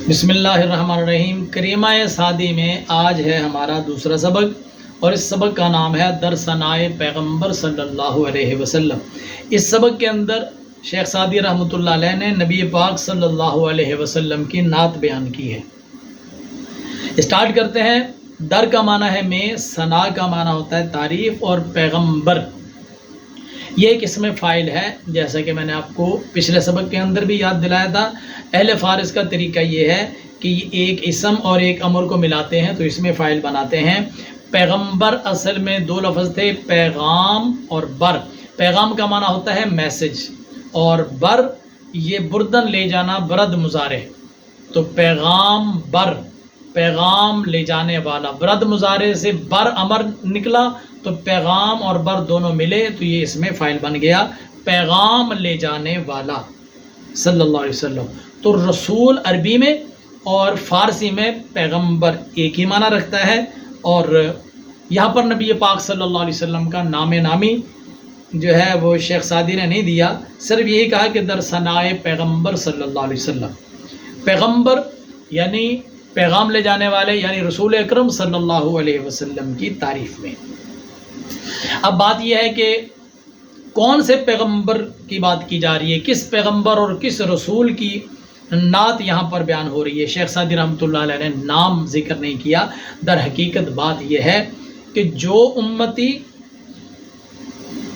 بسم اللہ الرحمن الرحیم۔ کریمہ سعدی میں آج ہے ہمارا دوسرا سبق، اور اس سبق کا نام ہے در ثنائے پیغمبر صلی اللہ علیہ وسلم۔ اس سبق کے اندر شیخ سعدی رحمۃ اللہ علیہ نے نبی پاک صلی اللہ علیہ وسلم کی نعت بیان کی ہے۔ اسٹارٹ کرتے ہیں۔ در کا معنی ہے میں، ثنا کا معنی ہوتا ہے تعریف، اور پیغمبر یہ ایک اسم فاعل ہے، جیسا کہ میں نے آپ کو پچھلے سبق کے اندر بھی یاد دلایا تھا۔ اہل فارس کا طریقہ یہ ہے کہ ایک اسم اور ایک امر کو ملاتے ہیں تو اسم فاعل بناتے ہیں۔ پیغمبر اصل میں دو لفظ تھے، پیغام اور بر۔ پیغام کا معنی ہوتا ہے میسج، اور بر یہ بردن لے جانا، برد مضارع، تو پیغام بر، پیغام لے جانے والا۔ برد مضارع سے بر امر نکلا تو پیغام اور بر دونوں ملے تو یہ اس میں فاعل بن گیا، پیغام لے جانے والا صلی اللہ علیہ وسلم۔ تو رسول عربی میں اور فارسی میں پیغمبر ایک ہی معنی رکھتا ہے، اور یہاں پر نبی پاک صلی اللہ علیہ وسلم کا نام نامی جو ہے وہ شیخ سعدی نے نہیں دیا، صرف یہی کہا کہ در ثنائے پیغمبر صلی اللہ علیہ وسلم۔ پیغمبر یعنی پیغام لے جانے والے، یعنی رسول اکرم صلی اللہ علیہ وسلم کی تعریف میں۔ اب بات یہ ہے کہ کون سے پیغمبر کی بات کی جا رہی ہے، کس پیغمبر اور کس رسول کی نعت یہاں پر بیان ہو رہی ہے۔ شیخ سعدی رحمۃ اللہ علیہ نے نام ذکر نہیں کیا۔ در حقیقت بات یہ ہے کہ جو امتی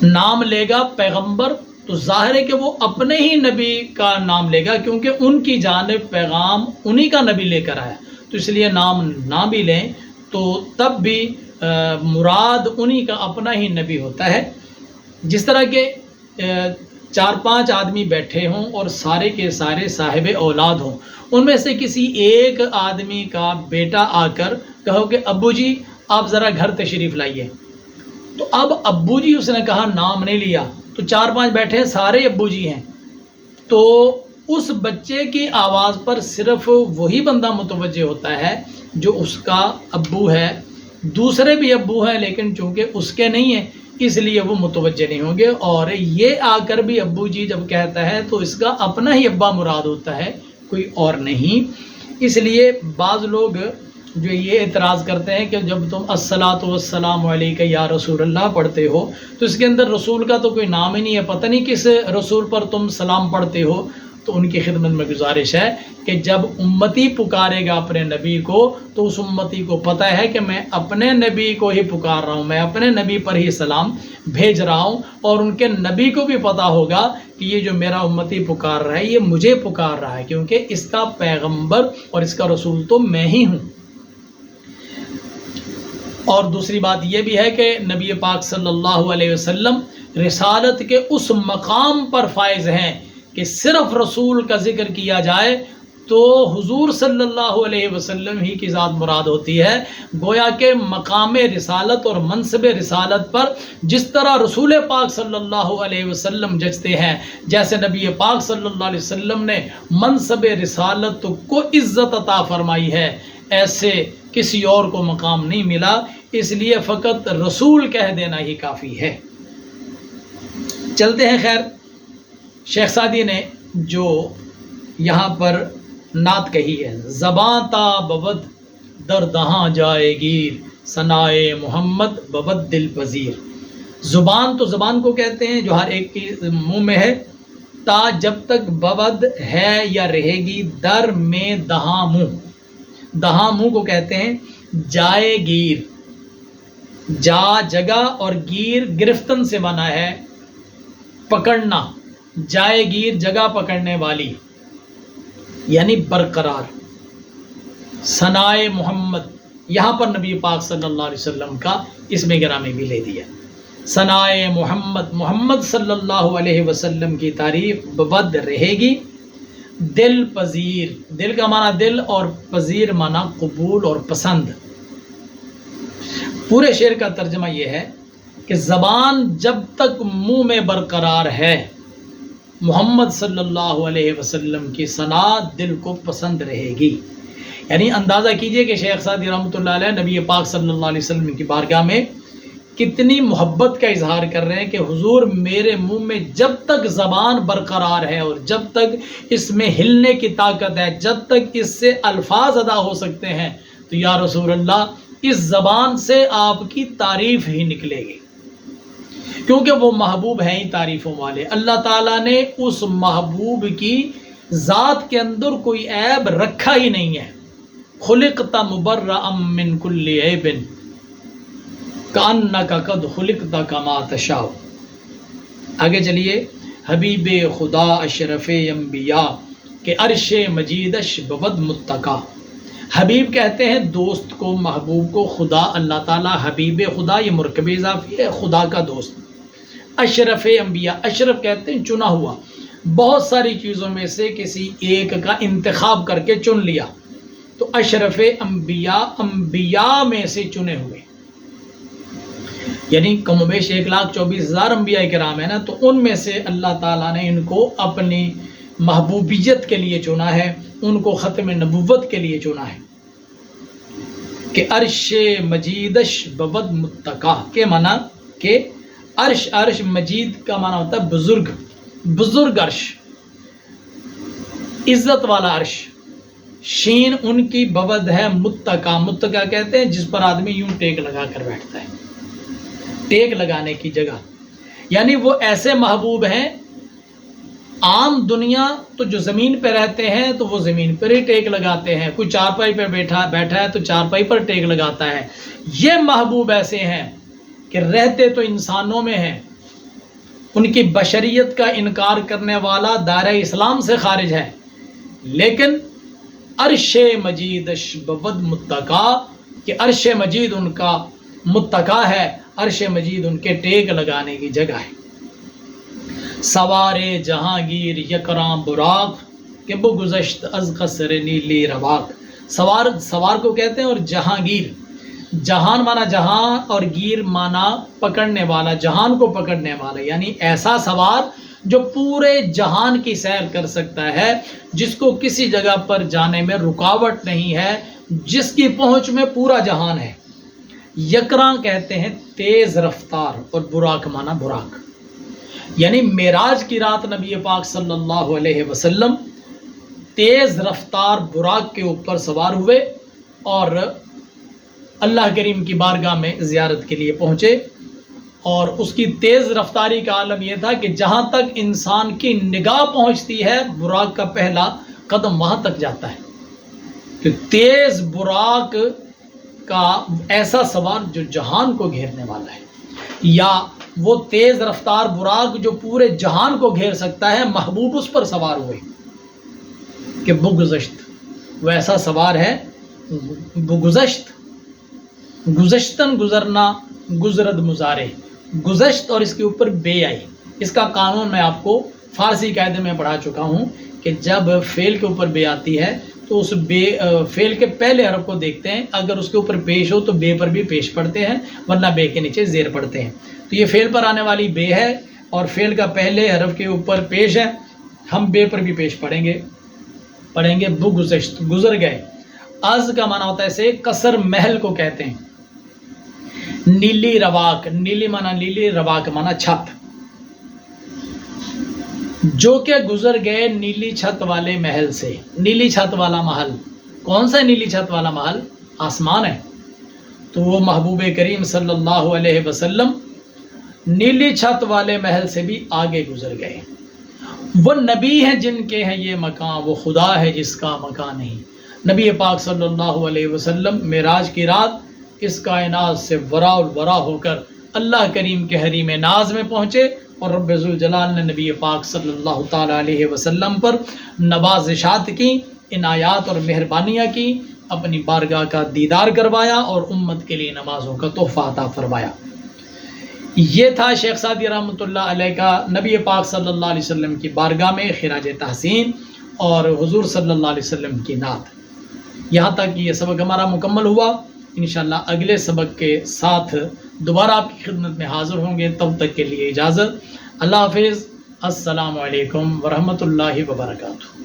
نام لے گا پیغمبر تو ظاہر ہے کہ وہ اپنے ہی نبی کا نام لے گا، کیونکہ ان کی جانب پیغام انہی کا نبی لے کر آیا، تو اس لیے نام نہ بھی لیں تو تب بھی مراد انہی کا اپنا ہی نبی ہوتا ہے۔ جس طرح کہ 4-5 آدمی بیٹھے ہوں اور سارے کے سارے صاحب اولاد ہوں، ان میں سے کسی ایک آدمی کا بیٹا آ کر کہو کہ ابو جی آپ ذرا گھر تشریف لائیے، تو اب ابو جی اس نے کہا، نام نہیں لیا، تو 4-5 بیٹھے ہیں، سارے ابو جی ہیں، تو اس بچے کی آواز پر صرف وہی بندہ متوجہ ہوتا ہے جو اس کا ابو ہے۔ دوسرے بھی ابو ہیں لیکن چونکہ اس کے نہیں ہیں اس لیے وہ متوجہ نہیں ہوں گے، اور یہ آ کر بھی ابو جی جب کہتا ہے تو اس کا اپنا ہی ابا مراد ہوتا ہے، کوئی اور نہیں۔ اس لیے بعض لوگ جو یہ اعتراض کرتے ہیں کہ جب تم الصلاۃ والسلام علیک یا رسول اللہ پڑھتے ہو تو اس کے اندر رسول کا تو کوئی نام ہی نہیں ہے، پتہ نہیں کس رسول پر تم سلام پڑھتے ہو، تو ان کی خدمت میں گزارش ہے کہ جب امتی پکارے گا اپنے نبی کو تو اس امتی کو پتہ ہے کہ میں اپنے نبی کو ہی پکار رہا ہوں، میں اپنے نبی پر ہی سلام بھیج رہا ہوں، اور ان کے نبی کو بھی پتہ ہوگا کہ یہ جو میرا امتی پکار رہا ہے یہ مجھے پکار رہا ہے، کیونکہ اس کا پیغمبر اور اس کا رسول تو میں ہی ہوں۔ اور دوسری بات یہ بھی ہے کہ نبی پاک صلی اللہ علیہ وسلم رسالت کے اس مقام پر فائز ہیں کہ صرف رسول کا ذکر کیا جائے تو حضور صلی اللہ علیہ وسلم ہی کی ذات مراد ہوتی ہے۔ گویا کہ مقام رسالت اور منصب رسالت پر جس طرح رسول پاک صلی اللہ علیہ وسلم جچتے ہیں، جیسے نبی پاک صلی اللہ علیہ وسلم نے منصب رسالت کو عزت عطا فرمائی ہے، ایسے کسی اور کو مقام نہیں ملا، اس لیے فقط رسول کہہ دینا ہی کافی ہے۔ چلتے ہیں۔ خیر، شیخ سعدی نے جو یہاں پر نعت کہی ہے، زباں تا ببد در دہاں جائے گیر، ثنائے محمد ببد دل پذیر۔ زبان تو زبان کو کہتے ہیں جو ہر ایک کی منہ میں ہے، تا جب تک ببد ہے یا رہے گی، در میں دہاں منہ، دہاں منہ کو کہتے ہیں، جائے گیر، جا جگہ اور گیر گرفتن سے بنا ہے پکڑنا، جائے گیر جگہ پکڑنے والی یعنی برقرار۔ ثنائے محمد، یہاں پر نبی پاک صلی اللہ علیہ وسلم کا اسم گرامی بھی لے دیا۔ ثنائے محمد، محمد صلی اللہ علیہ وسلم کی تعریف ببد رہے گی، دل پذیر، دل کا معنی دل اور پذیر معنی قبول اور پسند۔ پورے شعر کا ترجمہ یہ ہے کہ زبان جب تک منہ میں برقرار ہے، محمد صلی اللہ علیہ وسلم کی ثنا دل کو پسند رہے گی۔ یعنی اندازہ کیجئے کہ شیخ سعدی رحمۃ اللہ علیہ نبی پاک صلی اللہ علیہ وسلم کی بارگاہ میں کتنی محبت کا اظہار کر رہے ہیں کہ حضور میرے منہ میں جب تک زبان برقرار ہے اور جب تک اس میں ہلنے کی طاقت ہے، جب تک اس سے الفاظ ادا ہو سکتے ہیں، تو یا رسول اللہ اس زبان سے آپ کی تعریف ہی نکلے گی، کیونکہ وہ محبوب ہیں ہی تعریفوں والے۔ اللہ تعالیٰ نے اس محبوب کی ذات کے اندر کوئی عیب رکھا ہی نہیں ہے۔ خلقت مبرأ من کل عیب کأنک قد خلقت کما تشاء۔ آگے چلیے، حبیب خدا اشرف انبیاء کہ عرش مجیدش بود متقا۔ حبیب کہتے ہیں دوست کو، محبوب کو۔ خدا اللہ تعالیٰ حبیب خدا، یہ مرکب اضافی ہے، خدا کا دوست۔ اشرف انبیاء، اشرف کہتے ہیں چنا ہوا، بہت ساری چیزوں میں سے کسی ایک کا انتخاب کر کے چن لیا، تو اشرف انبیاء، انبیاء میں سے چنے ہوئے، یعنی کم و بیش 1,24,000 انبیاء کرام ہیں نا، تو ان میں سے اللہ تعالیٰ نے ان کو اپنی محبوبیت کے لیے چنا ہے، ان کو ختم نبوت کے لیے چنا ہے کہ عرش مجیدش بود متقا کے معنی کہ عرش، عرش مجید کا معنی ہوتا ہے بزرگ، بزرگ عرش، عزت والا عرش۔ شین ان کی بود ہے متقا، متقا کہتے ہیں جس پر آدمی یوں ٹیک لگا کر بیٹھتا ہے، ٹیک لگانے کی جگہ، یعنی وہ ایسے محبوب ہیں۔ عام دنیا تو جو زمین پہ رہتے ہیں تو وہ زمین پر ہی ٹیک لگاتے ہیں، کوئی چارپائی پہ بیٹھا ہے تو چارپائی پر ٹیک لگاتا ہے۔ یہ محبوب ایسے ہیں کہ رہتے تو انسانوں میں ہیں، ان کی بشریت کا انکار کرنے والا دائرہ اسلام سے خارج ہے، لیکن عرش مجید بود متقا کہ عرش مجید ان کا متقا ہے، عرش مجید ان کے ٹیک لگانے کی جگہ ہے۔ سوار جہانگیر یکراں براق کہ بگذشت از قصر نیلی رواق۔ سوار کو کہتے ہیں، اور جہانگیر، جہان مانا جہاں اور گیر مانا پکڑنے والا، جہان کو پکڑنے والا، یعنی ایسا سوار جو پورے جہان کی سیر کر سکتا ہے، جس کو کسی جگہ پر جانے میں رکاوٹ نہیں ہے، جس کی پہنچ میں پورا جہان ہے۔ یکراں کہتے ہیں تیز رفتار، اور براق مانا براق، یعنی معراج کی رات نبی پاک صلی اللہ علیہ وسلم تیز رفتار براق کے اوپر سوار ہوئے اور اللہ کریم کی بارگاہ میں زیارت کے لیے پہنچے، اور اس کی تیز رفتاری کا عالم یہ تھا کہ جہاں تک انسان کی نگاہ پہنچتی ہے براق کا پہلا قدم وہاں تک جاتا ہے، کہ تیز براق کا ایسا سوار جو جہان کو گھیرنے والا ہے، یا وہ تیز رفتار براق جو پورے جہان کو گھیر سکتا ہے، محبوب اس پر سوار ہوئے کہ بگذشت، وہ ایسا سوار ہے، بگذشت، گزشتن گزرنا، گزرد مزارے، گزشت اور اس کے اوپر بے آئی۔ اس کا قانون میں آپ کو فارسی قاعدے میں پڑھا چکا ہوں کہ جب فعل کے اوپر بے آتی ہے تو اس بے فعل کے پہلے حرف کو دیکھتے ہیں، اگر اس کے اوپر پیش ہو تو بے پر بھی پیش پڑھتے ہیں، ورنہ بے کے نیچے زیر پڑھتے ہیں۔ تو یہ فعل پر آنے والی بے ہے، اور فعل کا پہلے حرف کے اوپر پیش ہے، ہم بے پر بھی پیش پڑھیں گے۔ بگذشت، گزر گئے۔ از کا معنی ہوتا ہے اسے قصر محل کو کہتے ہیں۔ نیلی رواق، نیلی مانا نیلی، رواق مانا چھت، جو کہ گزر گئے نیلی چھت والے محل سے۔ نیلی چھت والا محل کون سا ہے؟ نیلی چھت والا محل آسمان ہے، تو وہ محبوب کریم صلی اللہ علیہ وسلم نیلی چھت والے محل سے بھی آگے گزر گئے۔ وہ نبی ہیں جن کے ہیں یہ مکان، وہ خدا ہے جس کا مکان نہیں۔ نبی پاک صلی اللہ علیہ وسلم معراج کی رات اس کائنات سے ورا الورا ہو کر اللہ کریم کے حریم ناز میں پہنچے، اور رب ذوالجلال نے نبی پاک صلی اللہ تعالی علیہ وسلم پر نوازشات کی، عنایات اور مہربانیاں کی، اپنی بارگاہ کا دیدار کروایا اور امت کے لیے نمازوں کا تحفہ عطا فرمایا۔ یہ تھا شیخ سعدی رحمۃ اللہ علیہ کا نبی پاک صلی اللہ علیہ وسلم کی بارگاہ میں خراج تحسین اور حضور صلی اللہ علیہ وسلم کی نعت۔ یہاں تک یہ سبق ہمارا مکمل ہوا۔ انشاءاللہ اگلے سبق کے ساتھ دوبارہ آپ کی خدمت میں حاضر ہوں گے، تب تک کے لیے اجازت۔ اللہ حافظ، السلام علیکم ورحمۃ اللہ وبرکاتہ۔